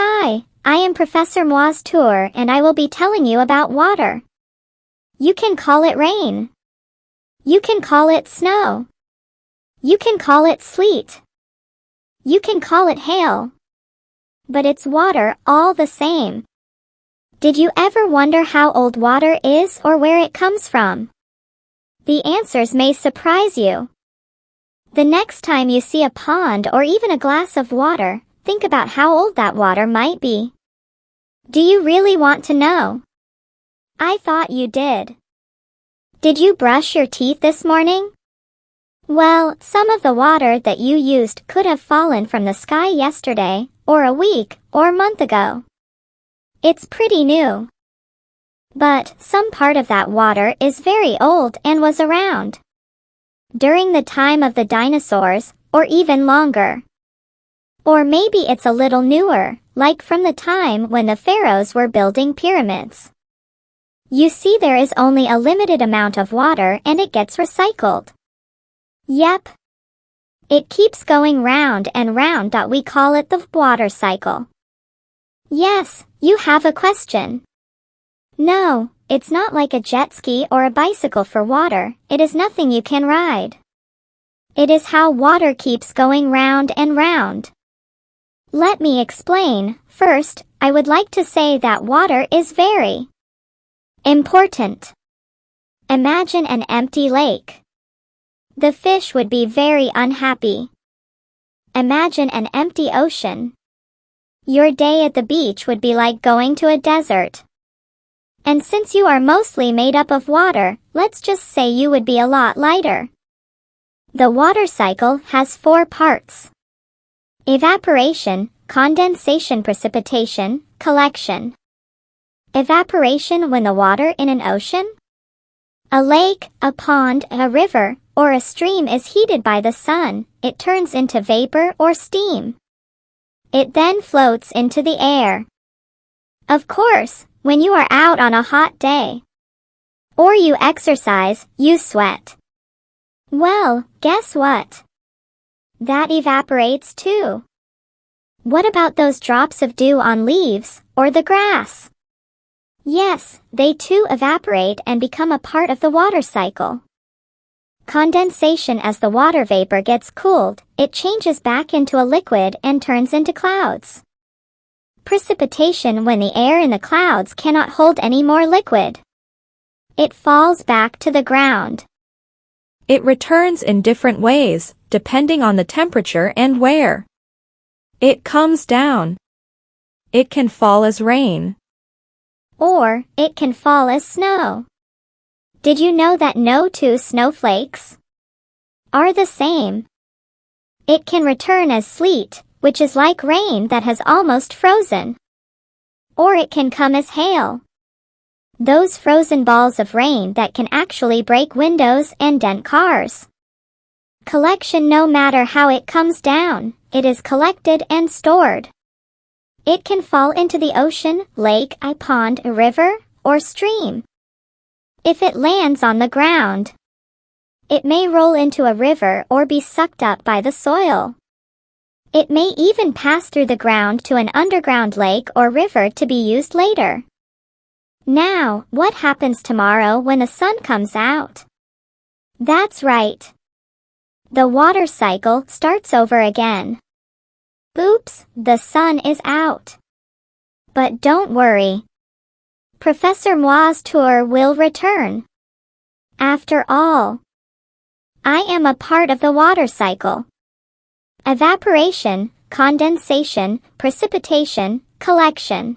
Hi, I am Professor Moi's tour and I will be telling you about water. You can call it rain. You can call it snow. You can call it sleet. You can call it hail. But it's water all the same. Did you ever wonder how old water is or where it comes from? The answers may surprise you. The next time you see a pond or even a glass of water, think about how old that water might be. Do you really want to know? I thought you did. Did you brush your teeth this morning? Well, some of the water that you used could have fallen from the sky yesterday, or a week, or month ago. It's pretty new. But some part of that water is very old and was around during the time of the dinosaurs, or even longer. Or maybe it's a little newer, like from the time when the pharaohs were building pyramids. You see, there is only a limited amount of water and it gets recycled. Yep. It keeps going round and round. We call it the water cycle. Yes, you have a question. No, it's not like a jet ski or a bicycle for water. It is nothing you can ride. It is how water keeps going round and round. Let me explain. First, I would like to say that water is very important. Imagine an empty lake. The fish would be very unhappy. Imagine an empty ocean. Your day at the beach would be like going to a desert. And since you are mostly made up of water, let's just say you would be a lot lighter. The water cycle has 4 parts: evaporation, condensation, precipitation, collection. Evaporation: when the water in an ocean, a lake, a pond, a river, or a stream is heated by the sun, it turns into vapor or steam. It then floats into the air. Of course, when you are out on a hot day, or you exercise, you sweat. Well, guess what? That evaporates too. What about those drops of dew on leaves, or the grass? Yes, they too evaporate and become a part of the water cycle. Condensation: as the water vapor gets cooled, it changes back into a liquid and turns into clouds. Precipitation: when the air in the clouds cannot hold any more liquid, it falls back to the ground. It returns in different ways, depending on the temperature and where it comes down. It can fall as rain, or it can fall as snow. Did you know that no 2 snowflakes are the same? It can return as sleet, which is like rain that has almost frozen. Or it can come as hail, those frozen balls of rain that can actually break windows and dent cars. Collection: no matter how it comes down, it is collected and stored. It can fall into the ocean, lake, a pond, a river, or stream. If it lands on the ground, it may roll into a river or be sucked up by the soil. It may even pass through the ground to an underground lake or river to be used later. Now, what happens tomorrow when the sun comes out? That's right. The water cycle starts over again. Oops, the sun is out. But don't worry. Professor Moi's tour will return. After all, I am a part of the water cycle. Evaporation, condensation, precipitation, collection.